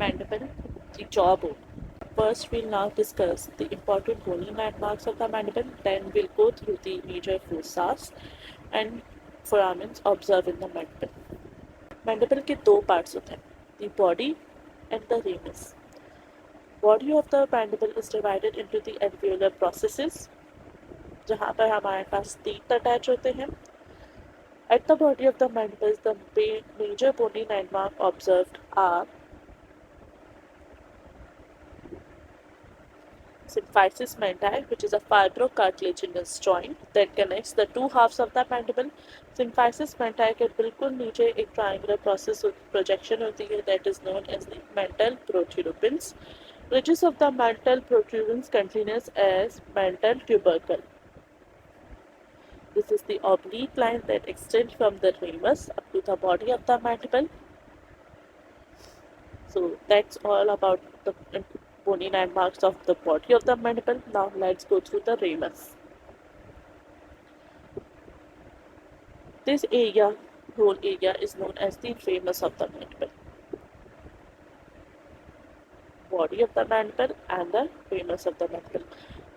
Mandible, the jawbone. First, we'll now discuss the important bony landmarks of the mandible. Then, we'll go through the major fossas and foramens observed in the mandible. Mandible के दो parts होते हैं, the body and the ramus. Body of the mandible is divided into the alveolar processes, जहाँ पर हमारे पास teeth attach होते हैं. At the body of the mandible, the major bony landmark observed are symphysis manti, which is a fibrocartilaginous joint that connects the two halves of the mandible. Symphysis manti के बिल्कुल नीचे एक triangular process projection होती है that is known as the mantle protuberance. Ridges of the mantle protuberance continuous as mantle tubercle. This is the oblique line that extends from the ramus up to the body of the mandible. So that's all about the bony landmarks of the body of the mandible. Now let's go through the ramus. This whole area is known as the ramus of the mandible. Body of the mandible and the ramus of the mandible.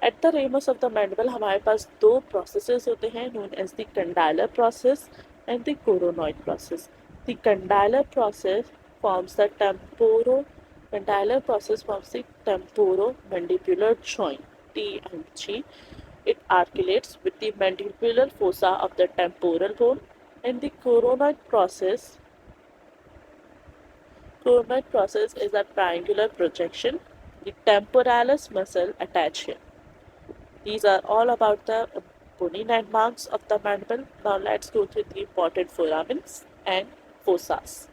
At the ramus of the mandible हमारे पास दो processes होते हैं known as the condylar process and the coronoid process. The condylar process forms the temporomandibular joint TMG. It articulates with the mandibular fossa of the temporal bone, and the coronoid process is a triangular projection. The temporalis muscle attached here. These are all about the bony landmarks of the mandible. Now let's go through the important foramens and fossas.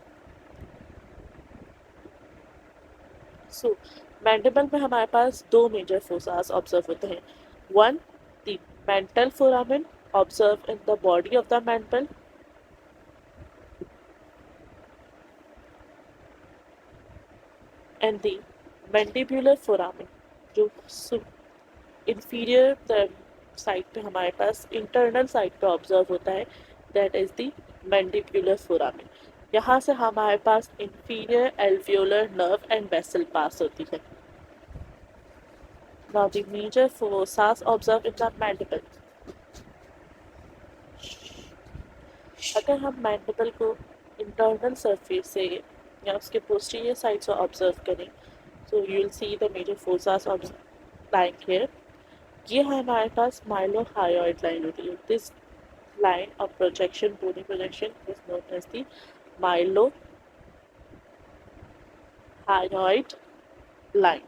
So, mandible में हमारे पास दो major fossas observe होते हैं. One, the mantle foramen observed in the body of the mandible. And the mandibular foramen, जो inferior side पे हमारे पास internal side पे observe होता है, that is the mandibular foramen. यहाँ से हमारे पास inferior alveolar nerve and vessel pass होती है. Now the major fossas observed in the mandible. अगर हम mandible को internal surface से या उसके posterior side से observe करें, so you will see the major fossas lying here. ये हमारे पास mylohyoid line होती है. This line of projection, bony projection, is known as the mylohyoid line.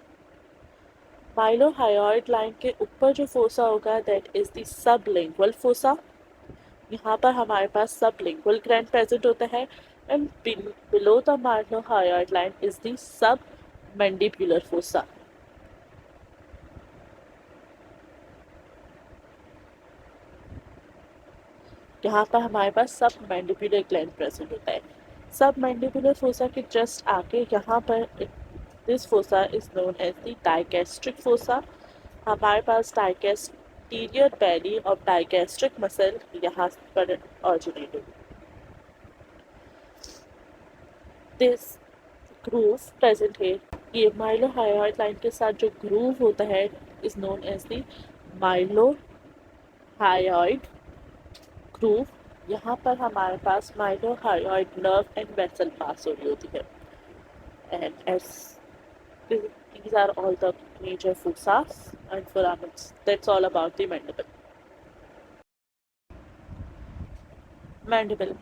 Mylohyoid line के ऊपर जो fossa होगा, that is the sublingual fossa. यहाँ पर हमारे पास sublingual gland present होता है, and below the mylohyoid line is the submandibular fossa. यहाँ पर हमारे पास सबमैंडिबुलर ग्लैंड प्रेजेंट होता है. सबमैंडिबुलर फोसा के जस्ट आगे यहाँ पर this fossa is known as the digastric fossa. हमारे पास डाइगैस्टीरियर बैली और डाइगैस्ट्रिक मसल यहाँ पर ऑरिजिनेट होगी. दिस ग्रूव प्रेजेंट है. ये माइलोहायोइड लाइन के साथ जो ग्रूव होता है is known as the mylohyoid groove. यहाँ पर हमारे पास mylohyoid nerve and vessel pass हो रही होती है. And as these are all the major fossas and foramens. That's all about the mandible. Mandible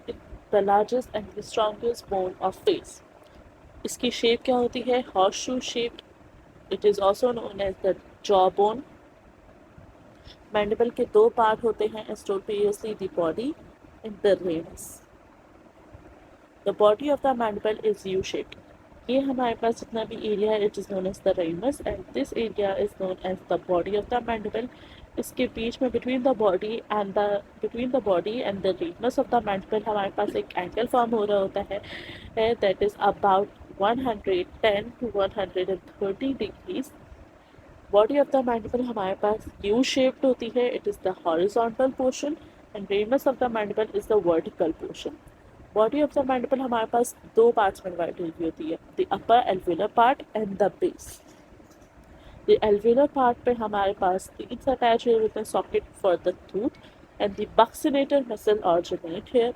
is the largest and the strongest bone of face. इसकी shape क्या होती है? Horseshoe shaped. It is also known as the jawbone. Mandible के दो part होते हैं, as told previously, the body and the ramus. The body of the mandible is U-shaped. ये हमारे पास जितना भी एरिया है, it is known as the ramus, and this area is known as the body of the mandible. इसके बीच में between the body and the ramus of the mandible हमारे पास एक एंगल फॉर्म हो रहा होता है, that is about 110 to 130 degrees. Body of the mandible हमारे पास U-shaped होती है. It is the horizontal portion, and ramus of the mandible is the vertical portion. Body of the mandible हमारे पास दो पार्ट्स में डिवाइड हुई होती है, the upper alveolar part and the base. The alveolar part पे हमारे पास teeth अटैच हुए होते हैं, socket for the tooth, and the buccinator muscle originate here।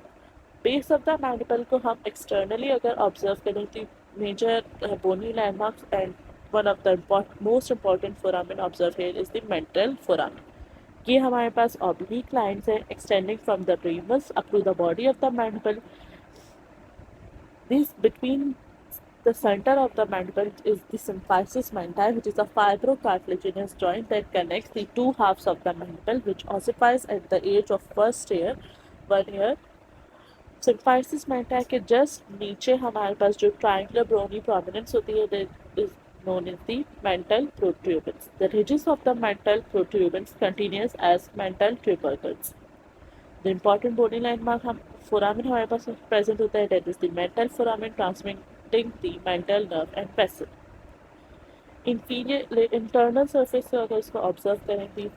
Base of the mandible को हम एक्सटर्नली अगर ऑब्जर्व करें तो major bony landmarks and one of the most important foramen observe here is the mental foramen. ये हमारे पास oblique lines है extending from the ramus up to the body of the mandible. This between the center of the mandible is the symphysis manti, which is a fibrocartilaginous joint that connects the two halves of the mandible, which ossifies at the age of first year, 1 year। Symphysis manti के just नीचे हमारे पास जो triangular bony prominence होती है, that is known as the mental protuberance. The ridges of the mental protuberance continues as mental tubercles. The important bony landmark हम foramen हमारे पास present होता है, that is the mental foramen transmitting the mental nerve and vessel। Inferior internal surface से अगर इसको observe करें कि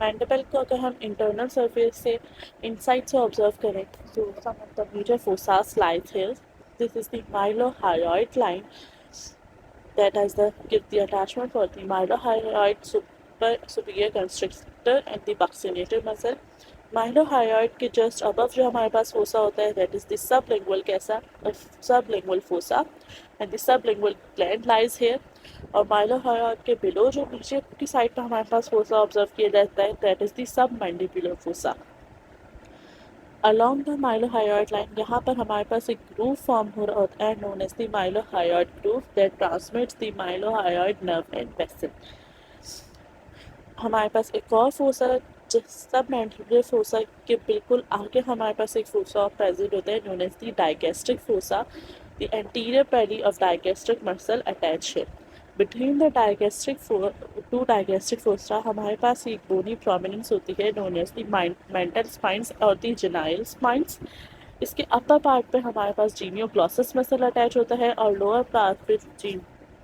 mandible को अगर हम internal surface से inside से observe करें तो some of the major fossa lies here। This is the mylohyoid line that has the attachment for the mylohyoid superior constrictor and the buccinator muscle। माइलोहायोइड के जस्ट अबव जो हमारे पास fossa होता है, that is the sublingual fossa and the sublingual gland lies here. और माइलोहायोइड के below जो नीचे की साइड पर हमारे पास फोसा ऑब्जर्व किया जाता है, that is the submandibular fossa. Along the mylohyoid line यहाँ पर हमारे पास एक ग्रूव फॉर्म हो रहा होता है, known as the mylohyoid groove, that transmits the mylohyoid nerve and vessel. हमारे पास एक और फोसा सब मैंडिबुलर फोसा के बिल्कुल आगे हमारे पास एक फोसा प्रेजेंट होता है, known as the digastric fossa. The anterior belly of digastric muscle attach है। Between the two digastric fossa हमारे पास एक बोनी प्रोमिनेंस होती है, known as the mental spines और द जेनाइल स्पाइंस। इसके अपर पार्ट पे हमारे पास जीनियोग्लॉसस मसल अटैच होता है और लोअर पार्ट पे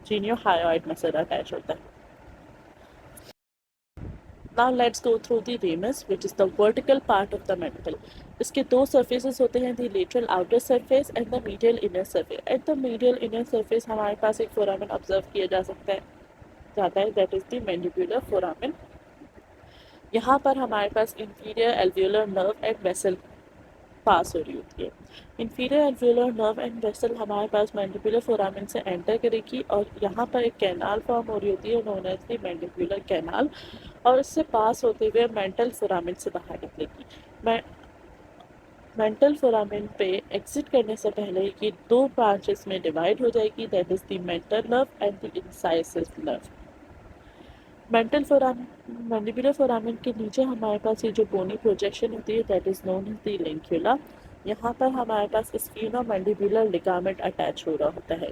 जीनियोहायोइड मसल अटैच होता है। Now let's go through the ramus, which is the vertical part of the mandible। इसके दो surfaces होते हैं, the lateral outer surface and the medial inner surface। At the medial inner surface हमारे पास एक foramen observe किया जाता है, that is the mandibular foramen। यहाँ पर हमारे पास inferior alveolar nerve and vessel पास हो रही होती है। Inferior alveolar nerve and vessel हमारे पास मैंडिबुलर फोरामेन से एंटर करेगी और यहाँ पर एक कैनाल फॉर्म हो रही होती है, known as the mandibular canal, और इससे पास होते हुए मेंटल फोरामेन से बाहर निकलेगी। मेंटल फोरामेन पे एग्जिट करने से पहले ये दो ब्रांचेस में डिवाइड हो जाएगी, that is the mental nerve and the incisive nerve. Mandibular foramen के नीचे हमारे पास ये जो बोनी प्रोजेक्शन होती है, that is known as the lingula. यहाँ पर हमारे पास स्फीनोमैंडिबुलर लिगामेंट अटैच हो रहा होता है।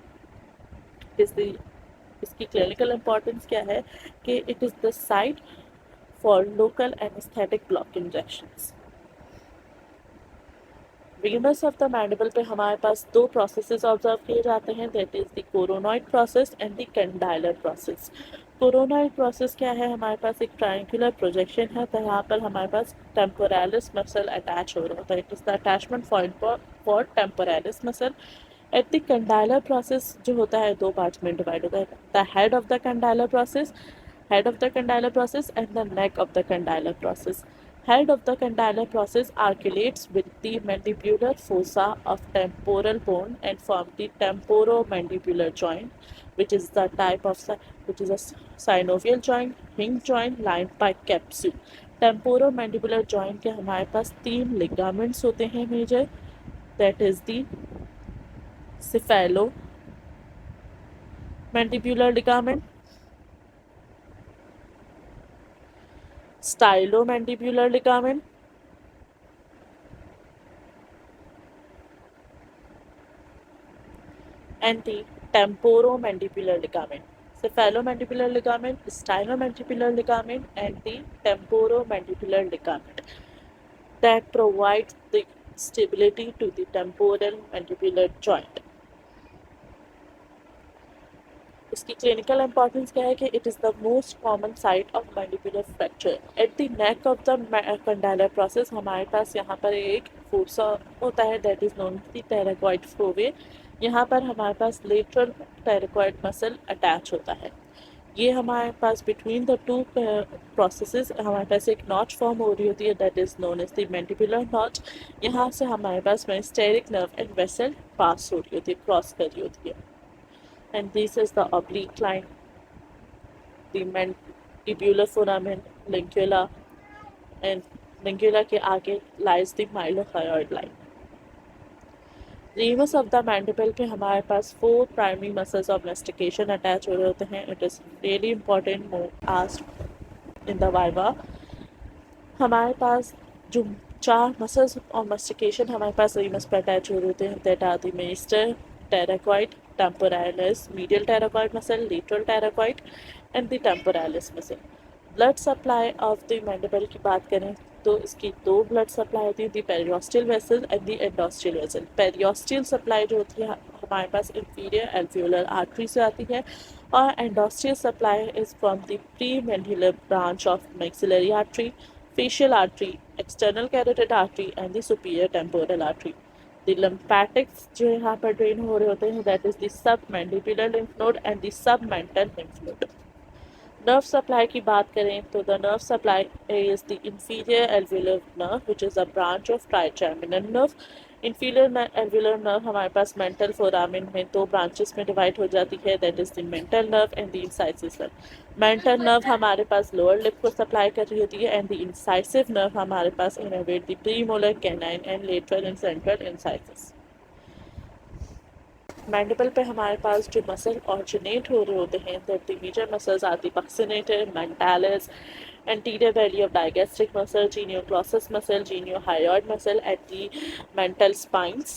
इसकी क्लिनिकल इंपॉर्टेंस क्या है कि it is the site for local anaesthetic block injections. Ramus of the mandible पे हमारे पास दो प्रोसेसेस ऑब्जर्व किए जाते हैं, that is the coronoid process and the condylar process. Coronoid process क्या है, हमारे पास एक ट्रायंगुलर प्रोजेक्शन है, तो यहाँ पर हमारे पास टेम्पोरालिस मसल अटैच हो रहा होता है, it is the attachment point for temporalis muscle. At the condylar process जो होता है दो पार्ट्स में डिवाइड होता है, the head of the condylar process and the neck of the condylar process। Head of the condylar process articulates with the mandibular fossa of temporal bone and form the temporomandibular joint, which is a synovial joint, hinge joint lined by capsule। temporomandibular joint के हमारे पास तीन ligaments होते हैं major, that is the cephalomandibular ligament, stylomandibular ligament, and the temporomandibular ligament। Cephalomandibular ligament, stylomandibular ligament, and the temporomandibular ligament that provides the stability to the temporal mandibular joint। इसकी clinical importance क्या है कि it is the most common site of mandibular fracture. At the neck of the condylar process हमारे पास यहाँ पर एक fossa होता है, that is known the pterygoid fovea. यहाँ पर हमारे पास लेटरल टेराकॉइड मसल अटैच होता है। ये हमारे पास बिटवीन द टू प्रोसेसेस हमारे पास एक नॉच फॉर्म हो रही होती है, that is known as the mandibular notch. यहाँ से हमारे पास masseteric nerve and vessel pass हो रही होती है, क्रॉस कर रही होती है। And this is the oblique line, the mandibular foramen, lingula, and lingula के आगे lies the mylohyoid line. Ramus of the mandible पे हमारे पास 4 primary muscles of mastication attach हो रहे होते हैं। It is really important asked in the viva. हमारे पास जो 4 मसल्स ऑफ मेस्टिकेशन हमारे पास रीमस पे अटैच हो रहे होते हैं, that are the masseter, pterygoid, temporalis, medial pterygoid muscle, lateral pterygoid and the temporalis muscle. Blood supply of the mandible की बात करें तो इसकी 2 ब्लड सप्लाई होती है, the periosteal vessel and the endosteal vessel. Periosteal supply जो होती है हमारे पास इंफीरियर एल्वियोलर आर्टरी से आती है, और endosteal supply is from the pre mandibular branch of maxillary artery, facial artery, external carotid artery and the superior temporal artery. The lymphatics जो यहाँ पर ड्रेन हो रहे होते हैं, that is the submandibular lymph node and the submental lymph node. Nerve supply की बात करें तो the nerve supply is the inferior alveolar nerve which is a branch of trigeminal nerve। inferior alveolar nerve हमारे पास mental foramen में 2 branches में divide हो जाती है, that is the mental nerve and the incisive nerve. Mental nerve हमारे पास lower lip को supply कर रही होती है, एंड द इंसाइसिव नर्व हमारे पास innervate the premolar canine and lateral and central incisors. Mandible पे हमारे पास जो मसल ऑरिजिनेट हो रहे होते हैं, that the major muscles are the buccinator, mentalis, anterior belly of digastric muscle, genioglossus muscle, geniohyoid muscle at the mental spines।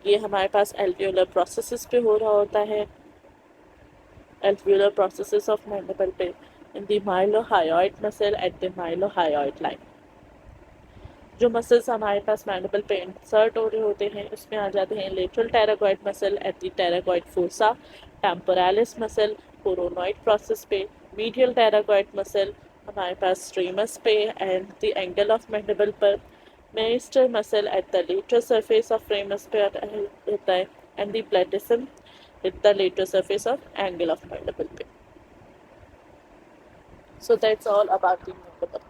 ये हमारे पास alveolar processes पे हो रहा होता है, alveolar processes of mandible पे, in the mylohyoid muscle at the mylohyoid line। जो muscles हमारे पास मैंडिबल पे इंसर्ट हो रहे होते हैं उसमें आ जाते हैं lateral pterygoid muscle at the pterygoid fossa, temporalis muscle coronoid process पे, मीडियल टेराकॉइड मसल हमारे पास स्ट्रीमस पे and the angle of mandible पर, masseter muscle at the lateral surface of ramus पे होता है, and the platysma at the lateral surface of angle of mandible पे। So that's all about the mandible.